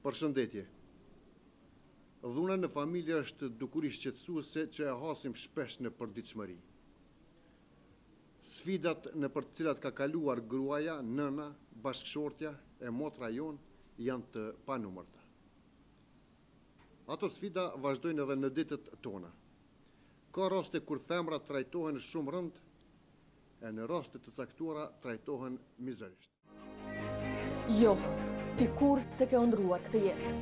Përshëndetje. Dhuna në familje është dukuri shqetësuese që e hasim shpesh në përditshmëri. Sfidat në për të cilat ka kaluar gruaja, nëna, bashkëshortja e motra jonë janë të panumërta. Ato sfida vazhdojnë edhe në ditët tona. Ka raste kur femrat trajtohen shumë rënd, e në raste të caktuara trajtohen mizërisht. Jo, ti kur se ke ëndruar këtë jetë.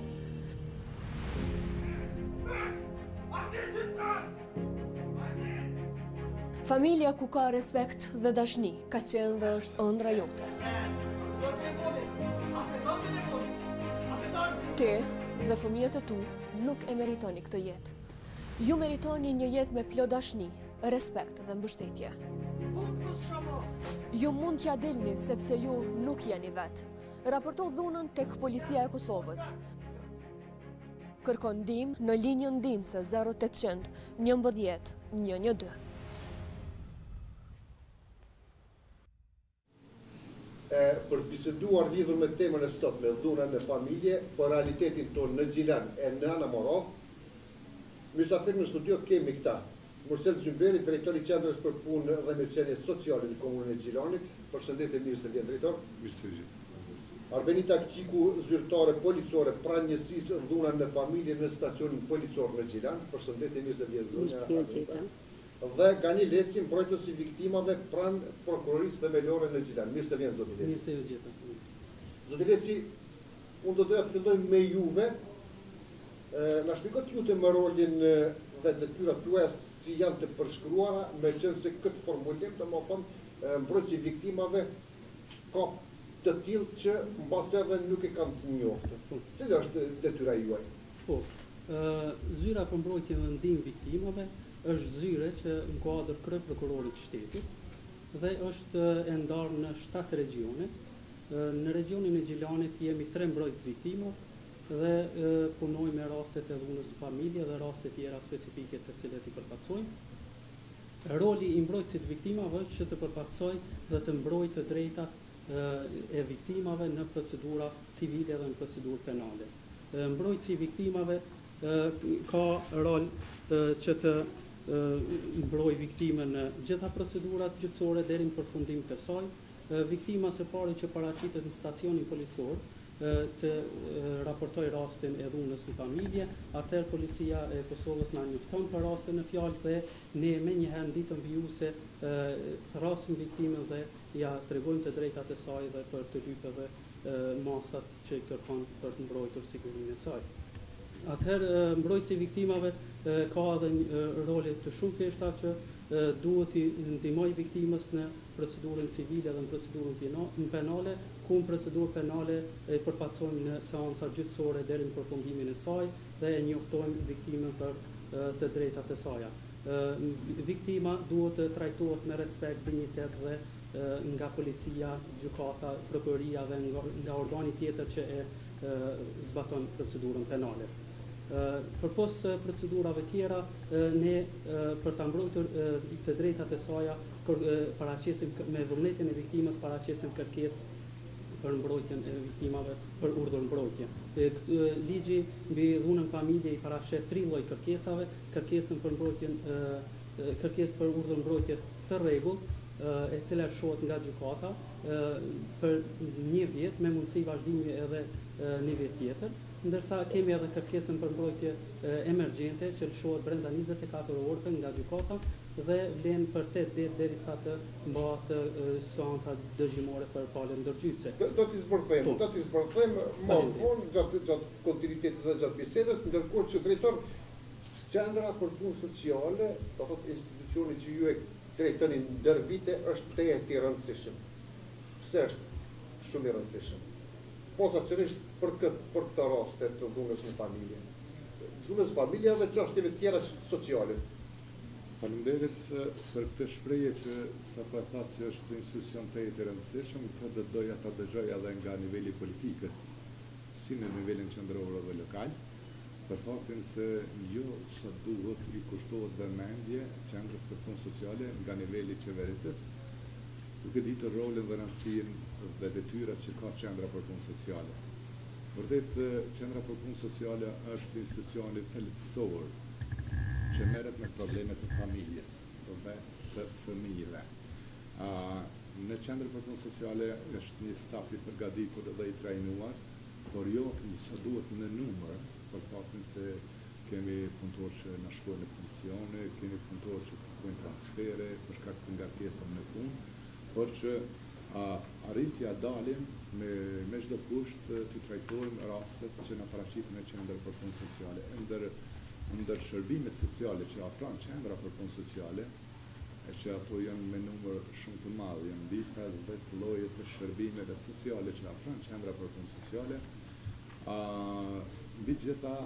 Familja ku ka respekt dhe dashni ka qenë dhe është ëndra jote. Ti dhe fëmijët e tu nuk e meritoni këtë jetë. Ju meritoni një jetë me plot dashni, respekt dhe mbështetje. Ju mund t'ja dilni sepse ju nuk jeni vetë. Raporto dhunën tek Policia e Kosovës. Kërkon ndihmë në linjën ndihmëse 0800 11 112. Për të biseduar lidhur me temën e sotme, dhuna në familje, për realitetin tonë në Gjilan e në Anamorov, mysafir në studio kemi këta. Mursel Zymberi, drejtori i Qendrës për Punë dhe Mirëqenie Sociale në Komunën e Gjilanit. Përshëndetje, mirë se vjen drejtor. Arbenita Kqiku, zyrtare policore pranë njësisë dhuna në familje në stacionin policor në Gjilan. Përshëndetje, mirë se vjen zonja. Dhe Gani Leci, mbrojtës i viktimave pranë prokurorisë themelore në Gjilan. Mirë se vjen, zoti Leci. Mirë se ju gjeta. Zoti Leci, unë do doja të fillojmë me juve. Na shpjegot ju të më rolin dhe detyrat tuaja si janë të përshkruara, me qenë se këtë formulim të më thonë mbrojtës i viktimave ka të tillë që mbas edhe nuk e kanë të njohur. Cila është detyra juaj? Po, zyra për mbrojtje dhe ndihmë viktimave është zyre që në kuadër kryeprokurorit të shtetit dhe është e ndarë në 7 regjione. Në regionin e Gjilanit jemi 3 mbrojtës viktimave dhe punojmë me rastet e dhunës familje dhe raste tjera specifike të cilet i përfaqësojmë. Roli i mbrojtësit viktimave është që të përfaqësojë dhe të mbrojtë të drejtat e viktimave në procedura civile dhe në procedurë penale. Mbrojtësi i viktimave ka rol që të mbrojë viktimën në gjitha procedurat gjyqësore deri në përfundim të saj. Viktima së pari që paraqitet në stacionin policor të raportoj rastin e dhunës në familje, atëherë Policia e Kosovës na njofton për rastin në fjalë dhe ne me njëherë ditën vijuse thrasim viktimën dhe ja tregojmë të drejtat e saj dhe për të lypë edhe masat që i kërkon për të mbrojtur sigurinë e saj. Atëherë mbrojtësi i viktimave ka edhe role të shumëfishta që duhet i ndihmoj viktimës në procedurën civile dhe në procedurën penale, ku në procedurë penale e përfaqësojmë në seanca gjyqësore deri në përfundimin e saj dhe e njoftojmë viktimën për të drejtat e saj. Viktima duhet të trajtohet me respekt, dinjitet dhe nga policia, gjykata, prokuroria dhe nga organi tjetër që e zbaton procedurën penale. Përpos procedurave tjera, ne për ta mbrojtur të drejtat e saj paraqesim me vullnetin e viktimës paraqesim kërkesë për mbrojtjen e viktimave për urdhër mbrojtje. Ligji mbi dhunën familje i paraqet 3 lloj kërkesave: kërkesën për mbrojtjen, kërkesë për urdhër mbrojtje të rregullt, e cila shohet nga gjykata për 1 vjet me mundësi vazhdimi edhe 1 vjet tjetër, ndërsa kemi edhe kërkesën për mbrojtje emergjente që lëshohet brenda 24 orëve nga gjykata dhe vlen për 8 ditë derisa të mbahet seanca dëgjimore për palën ndërgjyqëse. Do t'i zbërthejmë më vonë gjatë kontinuitetit dhe gjatë bisedës, ndërkohë që drejtor Qendra për Punë Sociale, do thotë institucioni që ju e drejtoni ndër vite, është teje i rëndësishëm. Pse është shumë i rëndësishëm? Posaçërisht për këtë raste të dhunës në familje. Dhunës familje dhe çështjeve tjera sociale. Faleminderit për këtë shprehje që sapo e thatë që është institucion të i rëndësishëm, këtë doja ta dëgjoja edhe nga niveli politikës, si në nivelin qendror dhe lokal, për faktin se jo sa duhet i kushtohet vëmendje Qendrës për Punë Sociale nga niveli qeverisës, duke ditur rolin dhe rëndësinë dhe detyrat që ka Qendra për Punë Sociale. Vërtet, Qendra për Punë Sociale është institucioni thelbësor që merret me problemet e familjes dhe të fëmijëve. Në Qendrën për Punë Sociale është një staf i përgatitur dhe i trajnuar, por jo sa duhet në numër, për faktin se kemi punëtorë që na shkojnë në pensione, kemi punëtorë që kërkojnë transfere për shkak të ngarkesave në punë, por që arritja dalim me çdo kusht të trajtojmë rastet që na paraqiten në Qendrën për Punë Sociale. Ndër shërbimet sociale që afron Qendra për Punë Sociale, e që ato janë me numër shumë të madh, janë mbi 50 lloje të shërbimeve sociale që afron Qendra për Punë Sociale. Mbi gjitha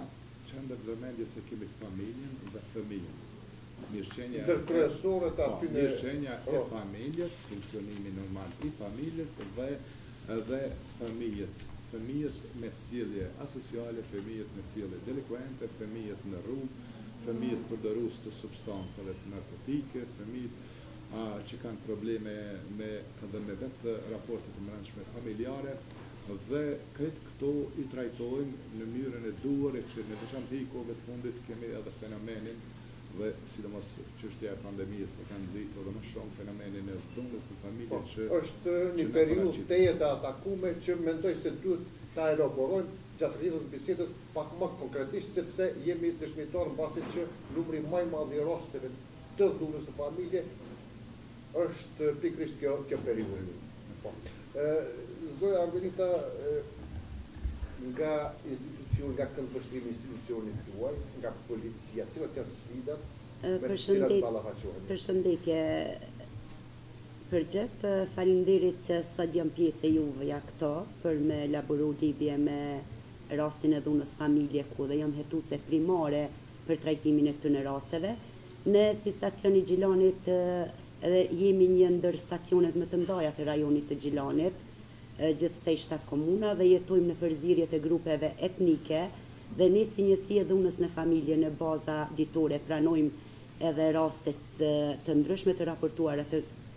qendër vëmendje se kemi familjen dhe fëmijën. Mirëqenia e familjes, funksionimi normal i familjes dhe fëmijët me sjellje asociale, fëmijët me sjellje delikuente, fëmijët në rrugë, fëmijët përdorus të substancave të narkotike, fëmijët që kanë probleme me vetë raportet të brendshme familjare, dhe këtë këto i trajtojnë në mënyrën e duhur, që në veçantë kohëve të fundit kemi edhe fenomenin dhe sidomos çështja e pandemisë e kanë nxitur edhe më shumë fenomenin e dhunës në familje që është një periudhë të atakuar që mendoj se duhet ta elaborojmë gjatë rrjedhës bisedës pak më konkretisht, sepse jemi dëshmitar mbasi që numri më i madh i rasteve të dhunës në familje është pikërisht kjo periudhë. Zoja Arbenita, nga këndvështrimi institucionit tuaj, nga policia, cilat janë sfidat me cilat ballafaqoheni? Përshëndetje përgjithë, faleminderit që sot jam pjesë e juveja këto për me elaboru lidhje me rastin e dhunës familje, ku dhe jam hetuese primare për trajtimin e këtyre rasteve. Ne si stacioni Gjilanit edhe jemi një ndër stacionet më të mëdha të rajonit të Gjilanit, gjithsej 7 komuna, dhe jetojmë në përzierjet e grupeve etnike, dhe ne si njësi e dhunës në familje në baza ditore pranojmë edhe rastet të ndryshme të raportuara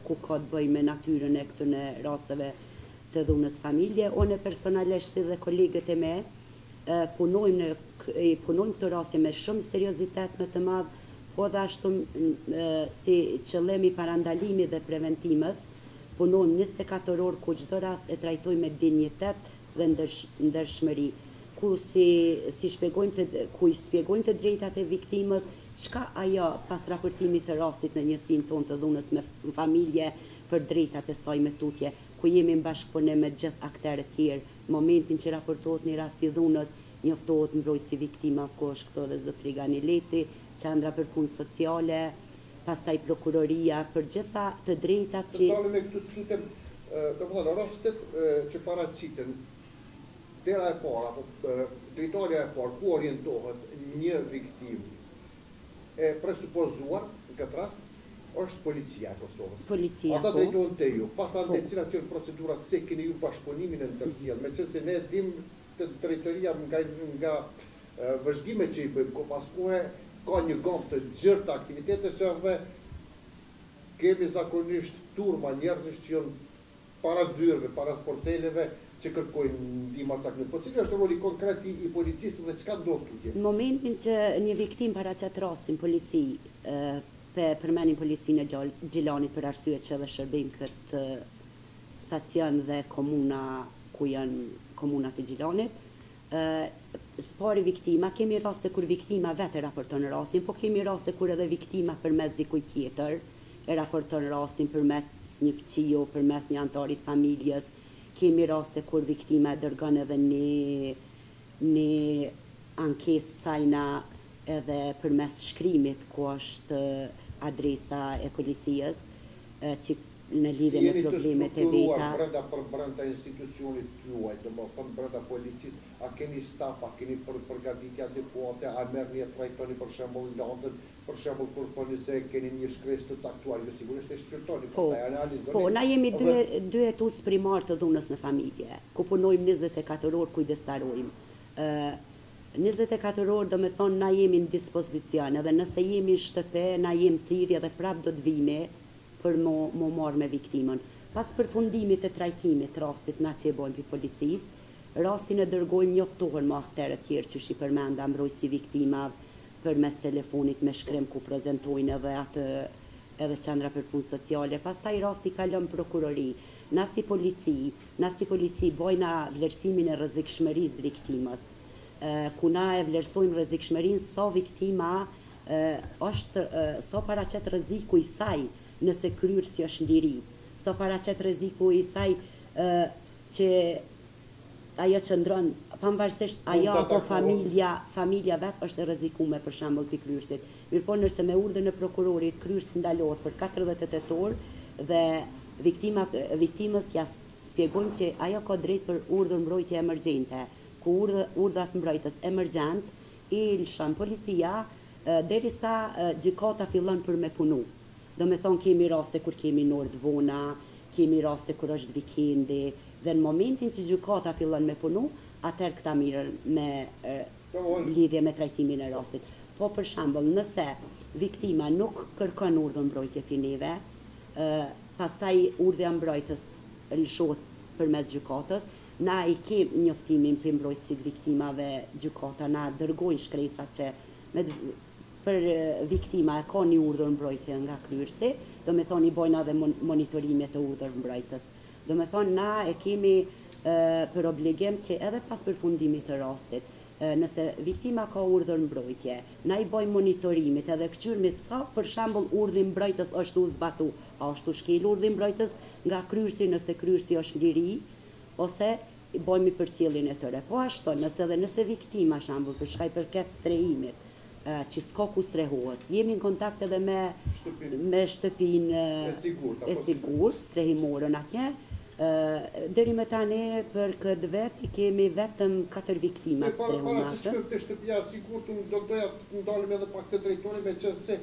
ku ka të bëjë me natyrën e këtyre rasteve të dhunës familje. Unë personalisht si dhe kolegët e me punojmë këto raste me shumë seriozitet më të madh, po dhe ashtu si qëllimi parandalimi dhe preventimës. Punojmë 24 orë ku çdo rast e trajtojmë me dinjitet dhe ndershmëri, ku i shpjegojmë të drejtat e viktimës, çka ajo pas raportimit të rastit në njësinë tonë të dhunës me familje për drejtat e saj me tutje, ku jemi në bashkëpunim me gjithë aktorët tjerë. Momentin që raportohet një rast i dhunës, njoftohet mbrojtësi viktima, ku është këto dhe zotri Gani Leci, Qendra për Punë Sociale, pastaj prokuroria, për gjitha të drejtat që... Të dalim e këtu të lutem, domethënë rastet që paraqiten dera e parë, apo drejtoria e parë, ku orientohet një viktim e presupozuar në këtë rast, është policia e Kosovës. Ata drejtohen te ju. Pastaj cilat janë procedurat, se keni ju bashkëpunimin e ndërsjell, meqense ne dimë të drejtoria nga vëzhgimet që i bëjmë, pas kohë ka një gamë të gjerë të aktivitetes dhe kemi zakonisht turma njerëzish që janë para dyrëve, para sporteleve, që kërkojnë ndihmë saktë. Po cili është roli konkret i policisë dhe çka ndodh tutje? Në momentin që një viktim paraqet rastin polici, përmenin policinë e Gjilanit për arsye që edhe shërbim këtë stacion dhe komuna ku janë komunat e Gjilanit, spari viktima, kemi raste kur viktima vetë raporton rastin, po kemi raste kur edhe viktima përmes dikujt tjetër e raporton rastin përmes një fëmijë, përmes një antarit familjes. Kemi raste kur viktima dërgon edhe një ankesë sajna edhe përmes shkrimit ku është adresa e policisë që në lidhje me problemet e veta. Si jeni të strukturuar brenda institucionit tuaj, domethënë brenda policisë, a keni staf, a keni përgatitje adekuate, a merrni e trajtoni për shembull landën, për shembull kur thoni se keni një shkresë të caktuar, ju sigurisht e shqyrtoni, pastaj analizoni. Po, na jemi dy hetues primar të dhunës në familje, ku punojmë 24 orë kujdestarojmë. 24 orë do me thonë na jemi në dispozicion, edhe nëse jemi në shtëpi, na jemi thirrje dhe prap do të vime për më marrë me viktimën. Pas përfundimit të trajtimit rastit na që e bojmë për policisë, rastin e dërgojnë njoftohen me akterët tjerë që i përmenda mbrojtësi viktimave përmes telefonit me shkrim ku prezentojnë edhe atë edhe qendra për punë sociale. Pastaj rasti kalon prokurori. Na si polici bojna vlerësimin e rrezikshmërisë të viktimës. Ku na e vlerësojmë rrezikshmërinë sa viktima është sa paraqet rreziku i saj nëse kryersi është liri, sa paraqet rreziku i saj që ajo qëndron pavarësisht ajo apo familja vet është e rrezikuar për shembull pi kryersit. Mirpo nëse me urdhën e prokurorit kryersi ndalohet për 48 orë dhe viktimës ja shpjegojmë që ajo ka drejt për urdhër mbrojtje emergjente, ku urdhat mbrojtës emergjent i lëshon policia derisa gjykata fillon për me punu. Do me thonë kemi raste kur kemi në orë të vona, kemi raste kur është vikendi, dhe në momentin që gjykata fillon me punu, atëherë këta mirën me lidhje me trajtimin e rastit. Po për shembull, nëse viktima nuk kërkon urdhën mbrojtje pineve, pastaj urdhja mbrojtës lëshohet përmes gjykatës, na i kemi njoftimin për mbrojtësit viktimave, gjykata na dërgojnë shkresa që për viktima e ka një urdhër mbrojtje nga kryersi, do me thonë i bojnë edhe monitorimet e urdhër mbrojtës. Do me thonë na e kemi për obligim që edhe pas përfundimit të rastit, nëse viktima ka urdhër mbrojtje, na i bojnë monitorimit edhe këqyrmi sa për shembull urdhri mbrojtës është u zbatu, a është u shkel urdhri mbrojtës nga kryersi nëse kryersi është liri, ose i bojmë përcjelljen e tyre. Po ashtu, nëse viktima shembull për shkak përket strehimit, që s'ka ku strehohet, jemi në kontakt edhe me shtëpinë e sigurt, strehimorën atje. Deri me tani për këtë vet i kemi vetëm 4 viktima strehumate. Para se shkëm të shtëpia e sigurt, do doja të ndalim edhe pak të drejtorin, me qenë se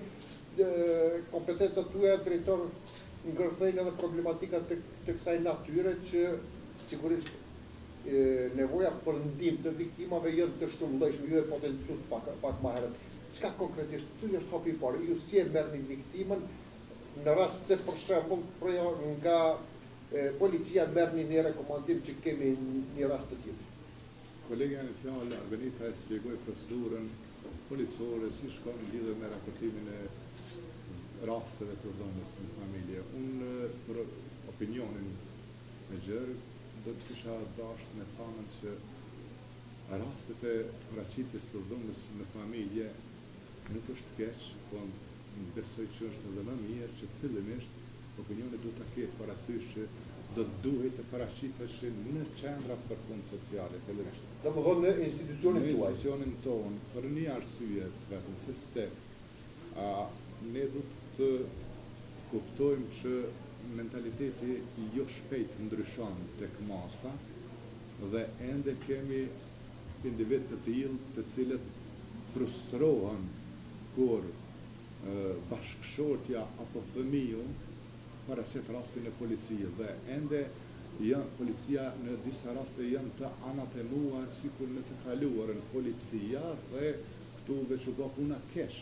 kompetencat tuaja drejtor ngërthejnë edhe problematika të kësaj natyre që sigurisht nevoja për ndihmë të viktimave janë të shumëllojshme, ju e potencuar pak më herët. Çka konkretisht, cili është hapi i parë? Ju si e merrni viktimën në rast se për shembull nga policia merrni një rekomandim që kemi një rast të tillë? Kolegja në fjalë Arbenita e shpjegoi procedurën policore si shkon lidhur me raportimin e rasteve të dhënës në familje. Unë për opinionin me gjërë do të kisha dashur me thanën që rastet e paraqitjes së dhunës në familje nuk është keq, po besoj që është edhe më mirë që fillimisht opinioni duhet ta ketë parasysh që do të duhet të paraqiteshin në qendra për punë sociale fillimisht. Domethënë në institucionin tuaj. Në institucionin tonë, për një arsye të vetëm, sepse ne duhet të kuptojmë që mentaliteti jo shpejt ndryshon tek masa dhe ende kemi individ të tillë të cilët frustrohen kur bashkëshortja apo fëmiu paraqet rastin e policisë dhe ende policia në disa raste janë të anatemuar sikur në të kaluarën policia dhe këtu veç u bë puna keq.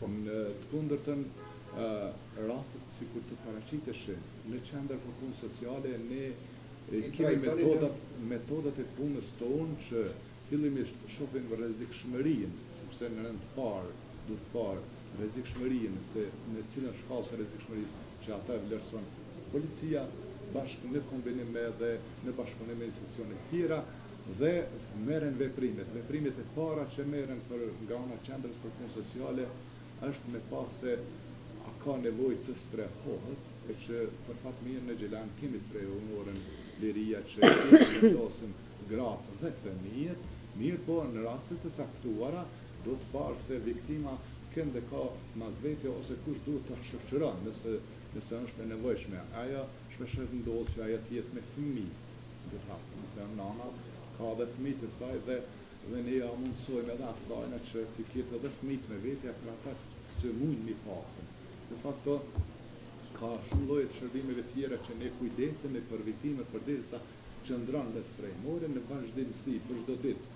Në të kundërtën rastet sikur të paraqiteshin në qendër për punë sociale ne kemi metodat e punës tonë që fillimisht shohim rrezikshmërinë, sepse në rend të parë duhet të parë rrezikshmërinë se në cilën shkallë të rrezikshmërisë që ata vlerëson policia bashkë në kombinim me në bashkëpunim me institucione tjera dhe merren veprimet e para që merren nga ana qendrës për punë sociale është me pas se a ka nevojë të strehohet e që për fat mirë në Gjelan kemi strehumorën liria që vendosin gratë dhe fëmijët, mirë po në rastet të caktuara do të parë se viktima kënde ka mazvete ose kush duhet të shoqëron nëse është e nevojshme. Ajo shpesh ndodh që ajo të jetë me fëmijë, në rast nëse nana ka edhe fëmijët e saj dhe ne ja mundsojmë edhe asajna që të ketë edhe fëmijët me vetja për ata që mund mi pasën. Në fakt ka shumë lloje të shërbimeve tjera që ne kujdesemi për viktimet përderisa qëndron dhe strehimorja në vazhdimsi për çdo ditë.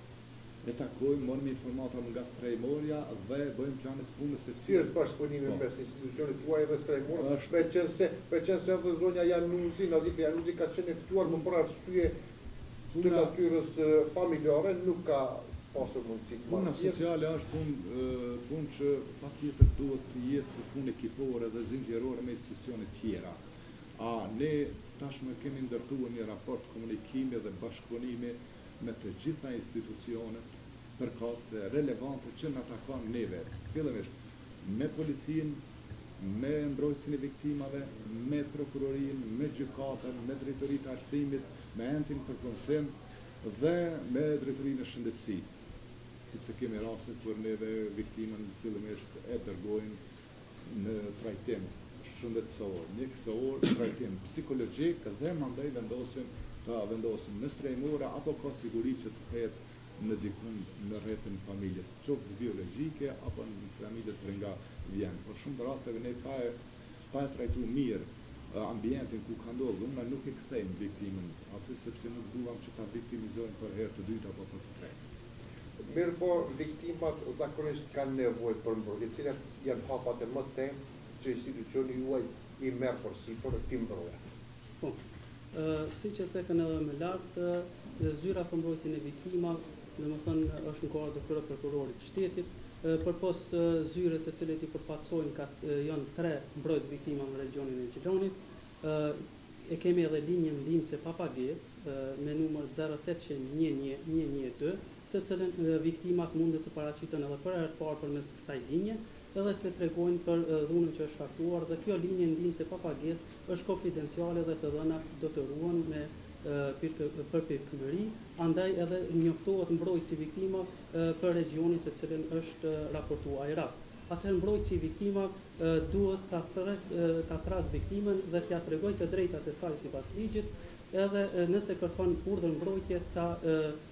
Ne takojmë, morëm informata nga strehimorja dhe bëjmë planet punës se si është bashkëpunimi mes institucionit tuaj dhe strehimorës, me qenë se edhe zonja Januzi, Nazif Januzi ka qenë ftuar më për arsye të natyrës familjare nuk ka pasur mundësi të Puna marrë pjesë. sociale është punë që patjetër duhet të jetë punë ekipore dhe zinxhirore me institucione tjera. Ne tashmë kemi ndërtuar një raport komunikimi dhe bashkëpunimi me të gjitha institucionet përkatëse relevante që na takon neve, fillimisht me policinë, me mbrojtësin e viktimave, me prokurorin, me gjykatën, me drejtoritë e arsimit, me entin për konsim dhe me drejtorinë e shëndetësisë, sepse kemi raste kur neve viktimën fillimisht e dërgojnë në trajtim shëndetësor, mjekësor, trajtim psikologjik dhe mandej vendosim në strehimore apo ka siguri që të ketë në dikun në rrethin e familjes, qoftë biologjike apo në familjet për nga vjen. Por shumë rasteve ne pa e trajtu mirë ambientin ku ka ndodhur, unë nuk e kthejmë viktimën aty sepse nuk duam që ta viktimizojnë për herë të dytë apo për të tretë. Mirë po, viktimat zakonisht kanë nevojë për mbrojtje, cilat janë hapat e më të që institucioni juaj i merr përsipër ti mbrojtje. Po. Siç e thekën edhe më lart, zyra për mbrojtjen e viktimave, domethënë është në kohë të prokurorit të shtetit, përpos zyre të cilët i përfaqësojnë janë 3 mbrojtës viktima në regionin e Gjilanit. E kemi edhe linjën ndihmëse pa pagesë me numër 0800 të cilën viktimat mundet të paraqiten edhe për herë të parë përmes kësaj linje, edhe të tregojnë për dhunën që është shkaktuar, dhe kjo linjë ndihmëse pa pagesë është konfidenciale dhe të dhënat do të ruhen me për pirkëmëri, andaj edhe njoftohet mbrojtësi viktimave për regionin të cilën është raportuar ai rast. Atëherë mbrojtësi viktimave duhet ta thras viktimën dhe t'ia tregojë të drejtat e saj sipas ligjit, edhe nëse kërkon urdhër mbrojtje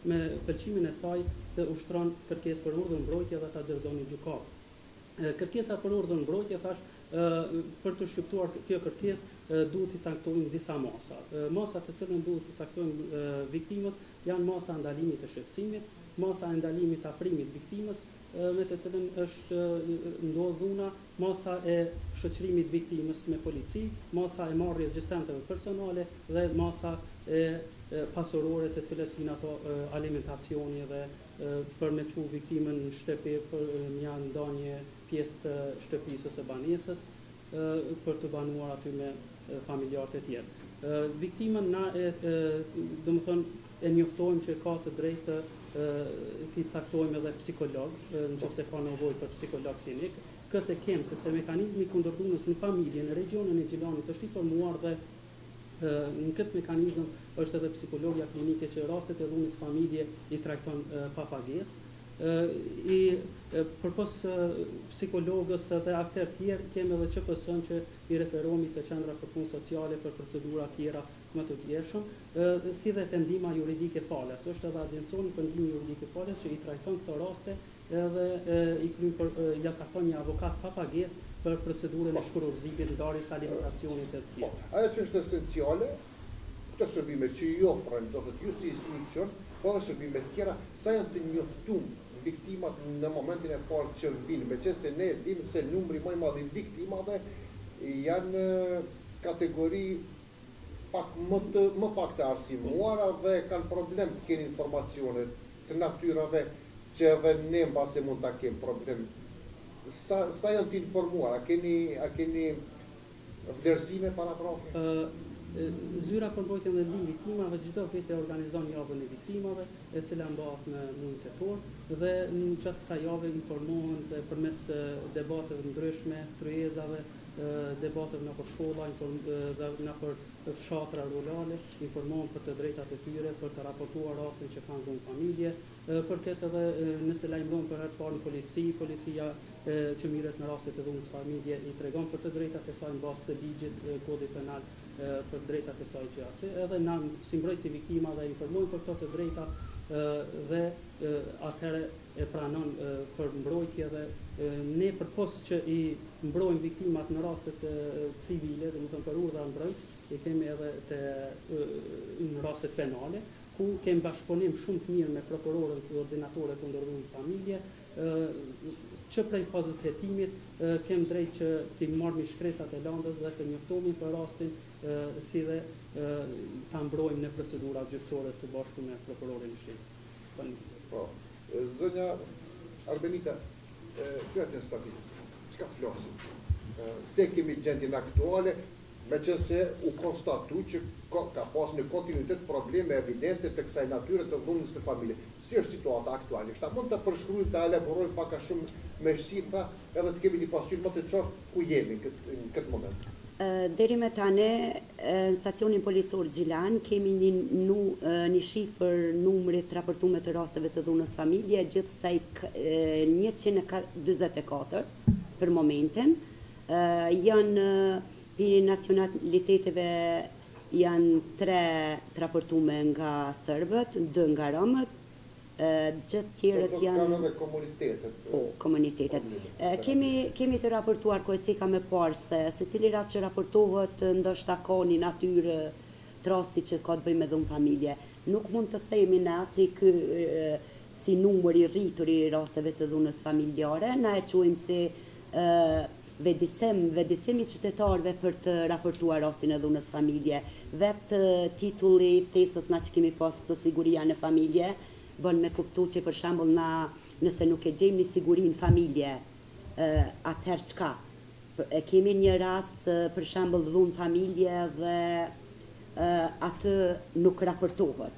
me pëlqimin e saj të ushtron kërkesë për urdhër mbrojtje dhe ta dorëzon në gjykatë. Kërkesa për urdhër mbrojtje thash për të shqiptuar kjo kërkesë duhet i caktojnë disa masa. Masat të cilën duhet i caktojnë viktimës janë masa e ndalimit të shqetësimit, masa e ndalimit të afrimit viktimës me të cilën është ndodh dhuna, masa e shoqërimit viktimës me polici, masa e marrjes gjësenteve personale dhe masa e pasurore të cilët hinë ato alimentacioni dhe për me çu viktimën në shtëpi për një ndonjë pjesë të shtëpisë ose banesës për të banuar aty me familjarët e tjerë. Viktimën na domethënë e njoftojmë që ka të drejtë ti caktojmë edhe psikolog, nëse ka nevojë për psikolog klinik. Këtë e kemë sepse mekanizmi kundërdhunës në familje në regionin e Gjilanit është i formuar dhe në këtë mekanizëm është edhe psikologja klinike që rastet e dhunës familje i trajton pa pagesë. Përpos psikologës dhe akter tjerë, kemi edhe QPS-n që i referohemi të qendra për punë sociale për procedura tjera më të tjershëm, si dhe të ndihma juridike falas. Është edhe agjencioni për ndihmë juridike falas që i trajton këto raste edhe ja cakton një avokat pa pagesë për procedurën e shkurorzimit, ndarjes alimentacionit e tjerë. Ajo që është esenciale, këto shërbime që i ofrojnë, do thotë ju si institucion, po dhe shërbime tjera, sa janë të njoftuar viktimat në momentin e parë që vinë, meqense ne dimë se numri më i madh i viktimave janë kategori më pak të arsimuara dhe kanë problem të kenë informacione të natyrave që edhe ne mbase mund ta kemë problem. Sa janë të informuar? A keni vlerësime paraprake? Zyra për mbrojtjen dhe ndihmën e viktimave çdo vit e organizon javën e viktimave, e cila mbahet në muaj tetor, dhe në gjatë kësaj jave informohen përmes debateve të ndryshme, tryezave, debateve nëpër shkolla, dhe nëpër fshatra rurale, informohen për të drejtat e tyre, për të raportuar rastin që kanë dhënë familje, për këtë edhe nëse lajmërohen për herë të parë në policia që mirret në raste të dhunës familje i tregon për të drejtat e saj mbas së ligjit, kodit penal për drejtat e saj që aty, edhe na si mbrojtësi viktimave informojnë për këto të drejta dhe atëherë e pranon për mbrojtje dhe ne përpos që i mbrojmë viktimat në rastet civile, domethënë për urdhra mbrojtës, i kemi edhe në rastet penale, ku kemi bashkëpunim shumë të mirë me prokurorët dhe koordinatorët kundër dhunës familje, që prej fazës hetimit kem drejt që t'i marrmi shkresat e landës dhe të njoftohemi për rastin si dhe ta mbrojmë në procedura gjyqësore së bashku me prokurorin e shtetit. Po, zënja Arbenita, cilat janë statistikë? Çka flasim? Se kemi gjendjen aktuale, me qënë se u konstatu që ka pas në kontinuitet probleme evidente të kësaj natyre të dhunës të familje. Si është situata aktualisht? A mund të përshkruajmë, të elaborojmë paka shumë me shifra edhe të kemi një pasqyrë më të qartë ku jemi në këtë moment? Deri me tane, në stacionin policor Gjilan, kemi një shifër numrit raportume të rasteve të dhunës familje, gjithsej 124 për momentin. Janë pini nacionaliteteve janë 3 raportume nga sërbët, 2 nga romët, gjithë tjerët janë... Kanë edhe komunitetet. Po, komunitetet. Kemi të raportuar kojësika me parë se cili rast që raportohet ndoshta ka një natyrë të rasti që ka të bëjmë me dhunë familje. Nuk mund të themi na si numër i rritur i rasteve të dhunës familjare, na e quajmë si vedisemi qytetarëve për të raportuar rastin e dhunës familje. Vetë titulli tesës na që kemi pas këtë siguria në familje, bën me kuptu që për shembull na nëse nuk e gjejmë një siguri në familje, atëherë çka? Kemi një rast për shembull dhunë familje dhe atë nuk raportohet,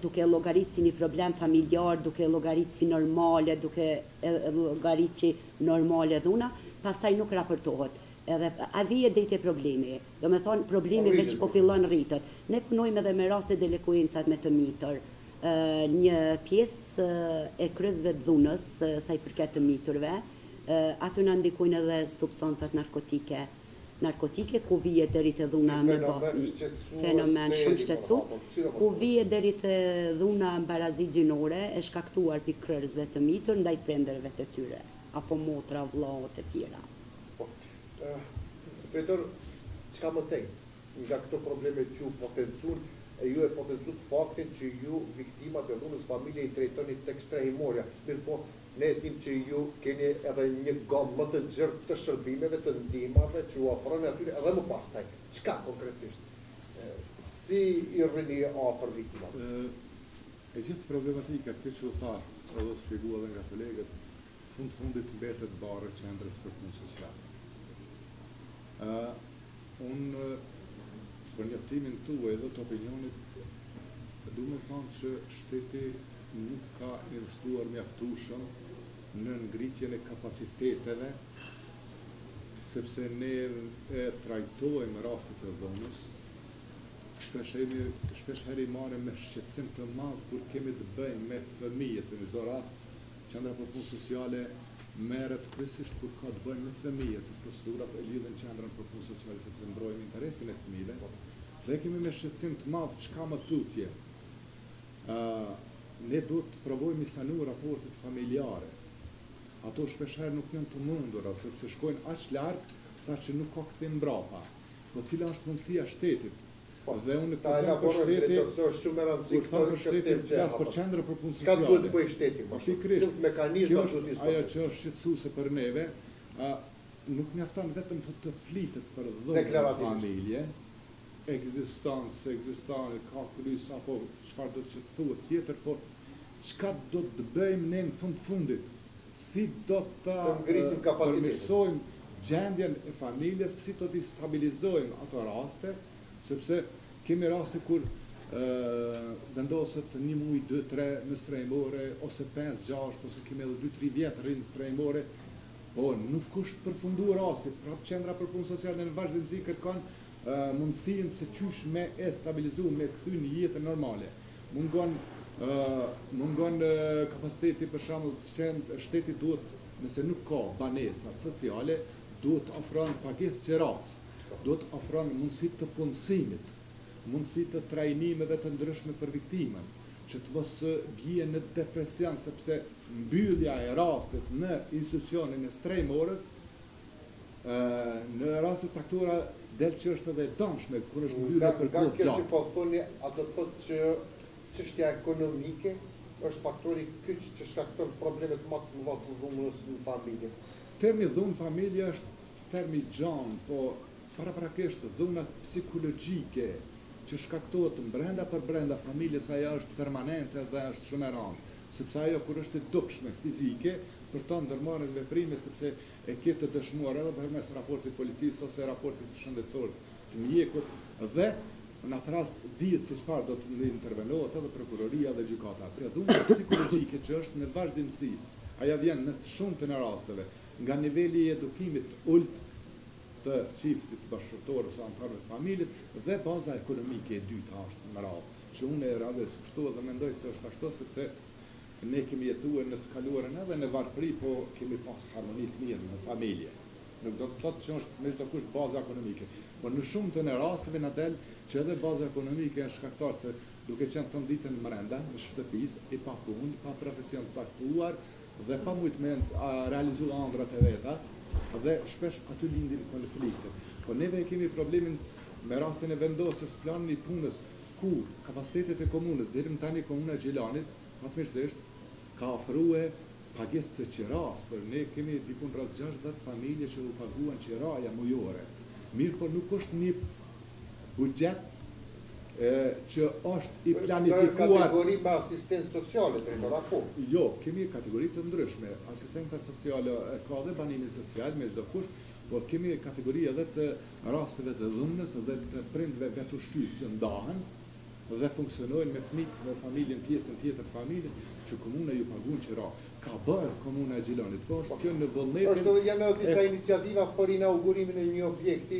duke llogaritë si një problem familjar, duke llogaritë si normale, duke llogaritë si normale dhuna, pastaj nuk raportohet. Edhe a vije dejtë problemi, do me thonë problemi veç po fillon rritët. Ne punojmë edhe me raste delekuencat me të mitër. Një pjesë e kryesve të dhunës, sa i përket të miturve, aty na ndikojnë edhe substancat narkotike, ku vije deri të dhuna me fenomen shumë shqetësues, ku vije deri të dhuna barazi gjinore e shkaktuar pikërisht të mitur ndaj prindërve të tyre, apo motra, vëllaut e tjera. Drejtor, çka më tej nga këto probleme që ju potencun, ju e potencut faktin që ju viktimat e dhunës familje i drejtoni tek strehimorja, mirë po ne e dim që ju keni edhe një gamë më të gjerë të shërbimeve, të ndihmave që ju ofroni atyre edhe më pastaj. Çka konkretisht? Si i rrini afër viktimave? E gjithë problematika këtë që u tha, edhe u shpjegua edhe nga kolegët, fundit mbetet bare qendrës për punë sociale. Unë për njoftimin tuaj dhe të opinionit du me thonë që shteti nuk ka investuar mjaftueshëm në ngritjen e kapaciteteve, sepse ne e trajtojmë rastet e dhunës, shpesh heri marrim me shqetësim të madh kur kemi të bëjmë me fëmijët. Në çdo rast, qendra për punë sociale merret kryesisht kur ka të bëjmë me fëmijët, procedurat e lidhen qendrën për punë sociale se të mbrojmë interesin e fëmijëve. Dhe kemi me shqetësim të madh çka më tutje. Ne duhet të provojmë i sanu raportet familjare. Ato shpeshherë nuk janë të mundura, sepse shkojnë aq larg sa që nuk ka kthim mbrapa. Po cila është mundësia shtetit? Dhe unë ta elaborojmë është shumë e rëndësishme këtë flas për qendrën për punë sociale. Çka duhet të bëjë shteti më shumë? Cilët mekanizma duhet të zgjidhë? Ajo që është shqetësuese për neve, nuk mjafton vetëm të flitet për dhunën e familje, ekziston, ka krys apo çfarë do të thuhet tjetër, por çka do të bëjmë ne në fundit? Si do të përmirësojmë gjendjen e familjes, si do të stabilizojmë ato raste, sepse kemi raste kur vendoset 1 muj, 2, 3 në strehimore, ose 5, 6, ose kemi edhe 2, 3 vjetë rrinë në strehimore, po nuk është përfunduar rasti. Pra qendra për punë sociale në vazhdimsi kërkon mundësinë se qysh me e stabilizu, me kthy në jetën normale. Mungon kapaciteti, për shembull, shteti duhet, nëse nuk ka banesa sociale, duhet ofron pagesë që rast, duhet ofron mundësi të punësimit, mundësi të trajnimeve të ndryshme për viktimën, që të mos bie në depresion, sepse mbyllja e rastit në institucionin e strehimorës në raste caktuara del që është edhe dëmshme kur është mbyllje për kohë gjatë. Nga kjo që po thoni, a do të thotë që çështja ekonomike është faktori kyç që shkakton problemet më të mëdha të dhunës në familje? Termi dhunë familje është termi gjanë, po paraprakisht dhuna psikologjike që shkaktohet brenda për brenda familjes, ajo është permanente dhe është shumë e rëndë, sepse ajo kur është e dukshme fizike, për ta ndërmarrë veprime sepse e ke të dëshmuar edhe përmes raportit policisë ose raportit shëndetësor të mjekut dhe në atë rast dihet se çfarë do të intervenohet edhe prokuroria dhe gjykata. Pra dhuna psikologjike që është në vazhdimsi, ajo vjen në të shumtën e rasteve nga niveli i edukimit ult të çiftit bashkëtorë ose anëtarëve të familjes dhe baza ekonomike e dyta është në radhë, që unë e radhës kështu dhe mendoj se është ashtu sepse ne kemi jetuar në të kaluarën edhe në varfëri, po kemi pas harmoni të mirë në familje. Nuk do të thotë që është me çdo kusht baza ekonomike, por në shumtën e rasteve na del që edhe baza ekonomike është shkaktar se duke qenë të ditën brenda në shtëpisë, e pa punë, pa profesion të caktuar dhe pa mujt me realizu ëndrat e veta, dhe shpesh aty lindin konflikte. Po neve kemi problemin me rastin e vendosjes planin i punës, ku kapacitetet e komunës, deri më tani komuna e Gjilanit, fatmirësisht, ka ofruar pagesë të qiras, për ne kemi dikun rreth 60 familje që u paguan qiraja mujore. Mirë, por nuk është një buxhet që është i planifikuar. Këtë kategori me asistencë sociale, drejtor, apo? Jo, kemi kategori të ndryshme. Asistenca sociale ka dhe banimin social me çdo kusht, por kemi kategori edhe të rasteve të dhunës dhe të prindve vetushqys që ndahen dhe funksionojnë me fëmijët me familjen pjesën tjetër familjes që komuna ju paguan qira. Ka bërë komuna e Gjilanit, po është kjo në vullnetin. Janë disa iniciativa për inaugurimin e një objekti